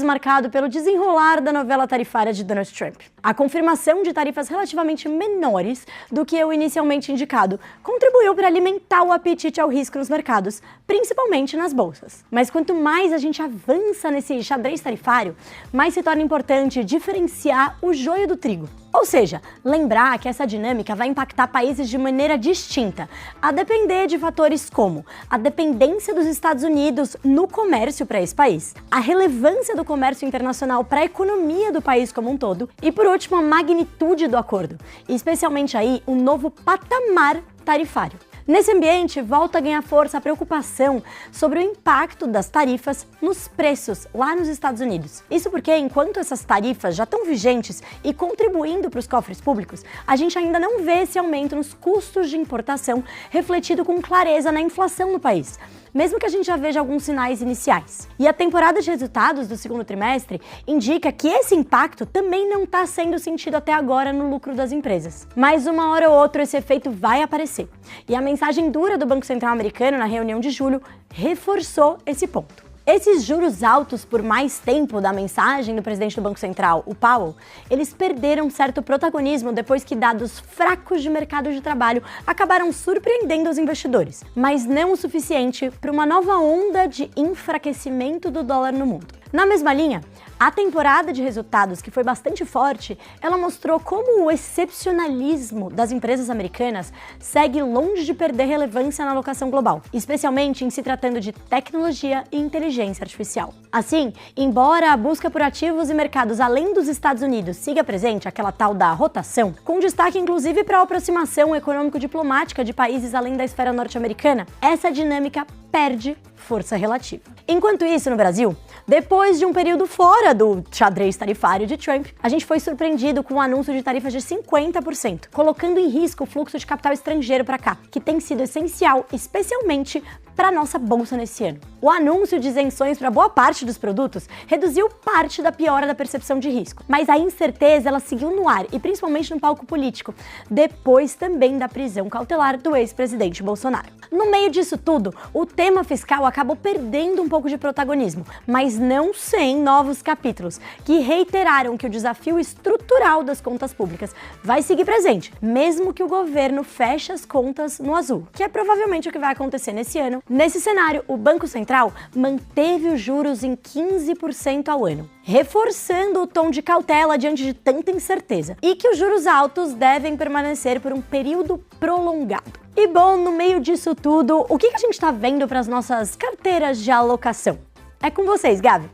Marcado pelo desenrolar da novela tarifária de Donald Trump. A confirmação de tarifas relativamente menores do que o inicialmente indicado contribuiu para alimentar o apetite ao risco nos mercados, principalmente nas bolsas. Mas quanto mais a gente avança nesse xadrez tarifário, mais se torna importante diferenciar o joio do trigo. Ou seja, lembrar que essa dinâmica vai impactar países de maneira distinta, a depender de fatores como a dependência dos Estados Unidos no comércio para esse país, a relevância do comércio internacional para a economia do país como um todo e, por último, a magnitude do acordo, e especialmente aí um novo patamar tarifário. Nesse ambiente, volta a ganhar força a preocupação sobre o impacto das tarifas nos preços lá nos Estados Unidos. Isso porque, enquanto essas tarifas já estão vigentes e contribuindo para os cofres públicos, a gente ainda não vê esse aumento nos custos de importação refletido com clareza na inflação no país, mesmo que a gente já veja alguns sinais iniciais. E a temporada de resultados do segundo trimestre indica que esse impacto também não está sendo sentido até agora no lucro das empresas. Mas uma hora ou outra esse efeito vai aparecer. E a mensagem dura do Banco Central americano na reunião de julho reforçou esse ponto. Esses juros altos por mais tempo da mensagem do presidente do Banco Central, o Powell, eles perderam certo protagonismo depois que dados fracos de mercado de trabalho acabaram surpreendendo os investidores, mas não o suficiente para uma nova onda de enfraquecimento do dólar no mundo. Na mesma linha, a temporada de resultados, que foi bastante forte, ela mostrou como o excepcionalismo das empresas americanas segue longe de perder relevância na alocação global, especialmente em se tratando de tecnologia e inteligência artificial. Assim, embora a busca por ativos e mercados além dos Estados Unidos siga presente, aquela tal da rotação, com destaque inclusive para a aproximação econômico-diplomática de países além da esfera norte-americana, essa dinâmica perde força relativa. Enquanto isso, no Brasil, depois de um período fora do xadrez tarifário de Trump, a gente foi surpreendido com o anúncio de tarifas de 50%, colocando em risco o fluxo de capital estrangeiro para cá, que tem sido essencial, especialmente para a nossa bolsa nesse ano. O anúncio de isenções para boa parte dos produtos reduziu parte da piora da percepção de risco, mas a incerteza ela seguiu no ar e principalmente no palco político, depois também da prisão cautelar do ex-presidente Bolsonaro. No meio disso tudo, o tema fiscal acabou perdendo um pouco de protagonismo, mas não sem novos capítulos, que reiteraram que o desafio estrutural das contas públicas vai seguir presente, mesmo que o governo feche as contas no azul, que é provavelmente o que vai acontecer nesse ano. Nesse cenário, o Banco Central manteve os juros em 15% ao ano, reforçando o tom de cautela diante de tanta incerteza, e que os juros altos devem permanecer por um período prolongado. E bom, no meio disso tudo, o que a gente está vendo para as nossas carteiras de alocação? É com vocês, Gabi.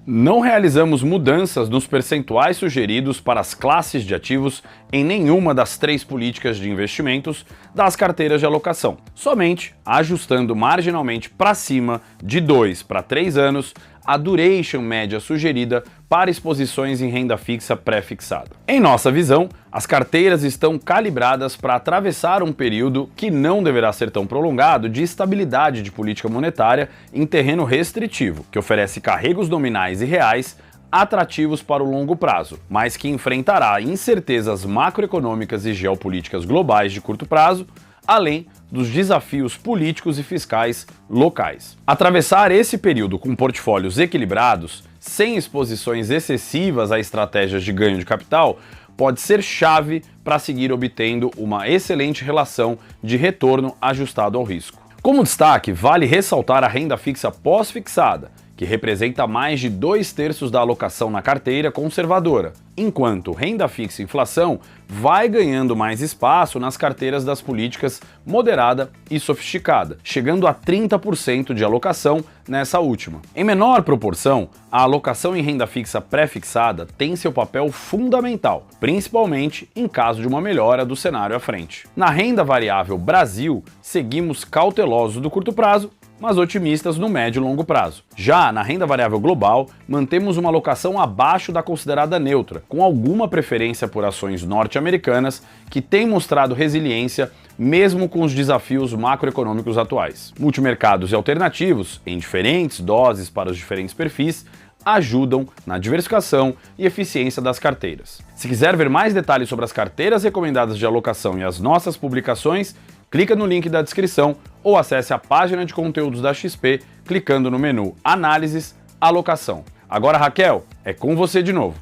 Não realizamos mudanças nos percentuais sugeridos para as classes de ativos em nenhuma das 3 políticas de investimentos das carteiras de alocação, somente ajustando marginalmente para cima de 2 para 3 anos a duration média sugerida para exposições em renda fixa pré-fixada. Em nossa visão, as carteiras estão calibradas para atravessar um período que não deverá ser tão prolongado de estabilidade de política monetária em terreno restritivo, que oferece carregos nominais e reais atrativos para o longo prazo, mas que enfrentará incertezas macroeconômicas e geopolíticas globais de curto prazo, além dos desafios políticos e fiscais locais. Atravessar esse período com portfólios equilibrados, sem exposições excessivas a estratégias de ganho de capital, pode ser chave para seguir obtendo uma excelente relação de retorno ajustado ao risco. Como destaque, vale ressaltar a renda fixa pós-fixada, que representa mais de 2/3 da alocação na carteira conservadora, enquanto renda fixa e inflação vai ganhando mais espaço nas carteiras das políticas moderada e sofisticada, chegando a 30% de alocação nessa última. Em menor proporção, a alocação em renda fixa pré-fixada tem seu papel fundamental, principalmente em caso de uma melhora do cenário à frente. Na renda variável Brasil, seguimos cautelosos do curto prazo mas otimistas no médio e longo prazo. Já na renda variável global, mantemos uma alocação abaixo da considerada neutra, com alguma preferência por ações norte-americanas que têm mostrado resiliência mesmo com os desafios macroeconômicos atuais. Multimercados e alternativos, em diferentes doses para os diferentes perfis, ajudam na diversificação e eficiência das carteiras. Se quiser ver mais detalhes sobre as carteiras recomendadas de alocação e as nossas publicações, clica no link da descrição ou acesse a página de conteúdos da XP clicando no menu Análises, Alocação. Agora, Raquel, é com você de novo.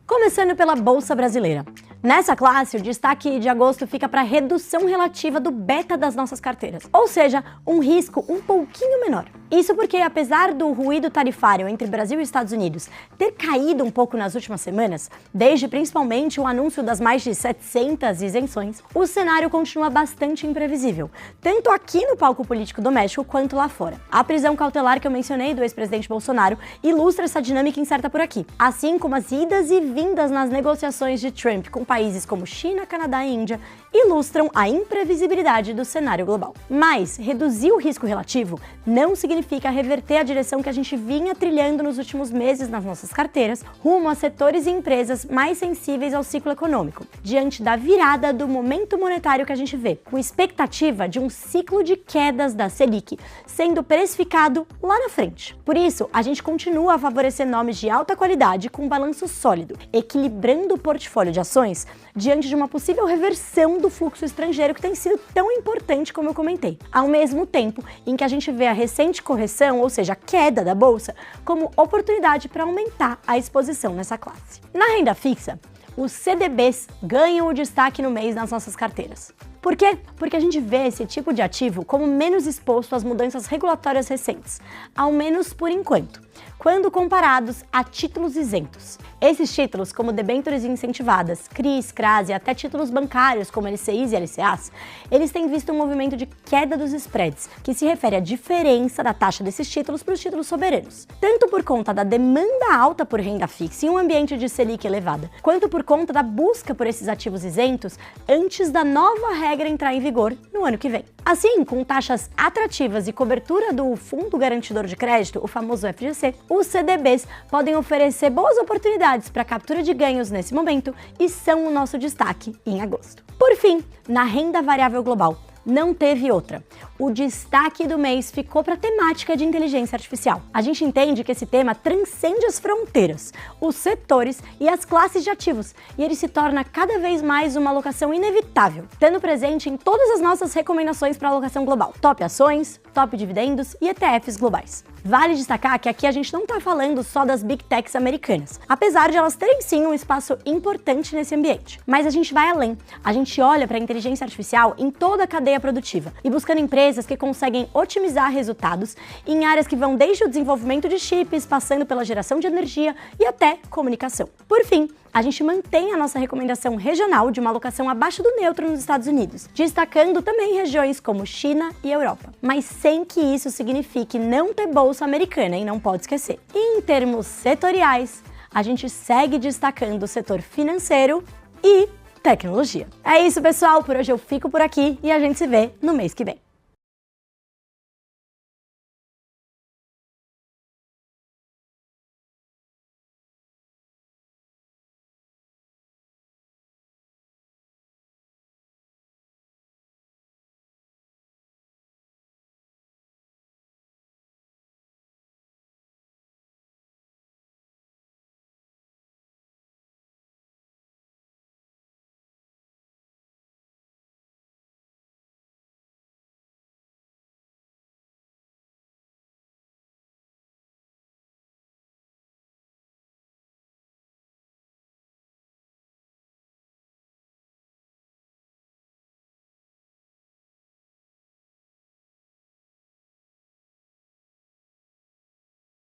Começando pela Bolsa Brasileira. Nessa classe, o destaque de agosto fica para a redução relativa do beta das nossas carteiras, ou seja, um risco um pouquinho menor. Isso porque, apesar do ruído tarifário entre Brasil e Estados Unidos ter caído um pouco nas últimas semanas, desde principalmente o anúncio das mais de 700 isenções, o cenário continua bastante imprevisível, tanto aqui no palco político doméstico quanto lá fora. A prisão cautelar que eu mencionei do ex-presidente Bolsonaro ilustra essa dinâmica incerta por aqui, assim como as idas e vindas nas negociações de Trump com países como China, Canadá e Índia ilustram a imprevisibilidade do cenário global. Mas reduzir o risco relativo não significa reverter a direção que a gente vinha trilhando nos últimos meses nas nossas carteiras, rumo a setores e empresas mais sensíveis ao ciclo econômico, diante da virada do momento monetário que a gente vê, com expectativa de um ciclo de quedas da Selic sendo precificado lá na frente. Por isso, a gente continua a favorecer nomes de alta qualidade com balanço sólido, equilibrando o portfólio de ações diante de uma possível reversão do fluxo estrangeiro que tem sido tão importante como eu comentei, ao mesmo tempo em que a gente vê a recente correção, ou seja, a queda da bolsa, como oportunidade para aumentar a exposição nessa classe. Na renda fixa, os CDBs ganham o destaque no mês nas nossas carteiras. Por quê? Porque a gente vê esse tipo de ativo como menos exposto às mudanças regulatórias recentes, ao menos por enquanto, quando comparados a títulos isentos. Esses títulos, como debêntures incentivadas, CRIs, CRAS e até títulos bancários como LCIs e LCAs, eles têm visto um movimento de queda dos spreads, que se refere à diferença da taxa desses títulos para os títulos soberanos, tanto por conta da demanda alta por renda fixa em um ambiente de Selic elevada, quanto por conta da busca por esses ativos isentos antes da nova regra entrar em vigor no ano que vem. Assim, com taxas atrativas e cobertura do Fundo Garantidor de Crédito, o famoso FGC, os CDBs podem oferecer boas oportunidades para captura de ganhos nesse momento e são o nosso destaque em agosto. Por fim, na renda variável global, não teve outra. O destaque do mês ficou para a temática de inteligência artificial. A gente entende que esse tema transcende as fronteiras, os setores e as classes de ativos, e ele se torna cada vez mais uma alocação inevitável, estando presente em todas as nossas recomendações para alocação global, top ações, top dividendos e ETFs globais. Vale destacar que aqui a gente não está falando só das Big Techs americanas, apesar de elas terem sim um espaço importante nesse ambiente. Mas a gente vai além, a gente olha para a inteligência artificial em toda a cadeia produtiva e buscando empresas que conseguem otimizar resultados em áreas que vão desde o desenvolvimento de chips, passando pela geração de energia e até comunicação. Por fim, a gente mantém a nossa recomendação regional de uma alocação abaixo do neutro nos Estados Unidos, destacando também regiões como China e Europa, mas sem que isso signifique não ter bolsa americana, e não pode esquecer. E em termos setoriais, a gente segue destacando o setor financeiro e tecnologia. É isso, pessoal, por hoje eu fico por aqui e a gente se vê no mês que vem.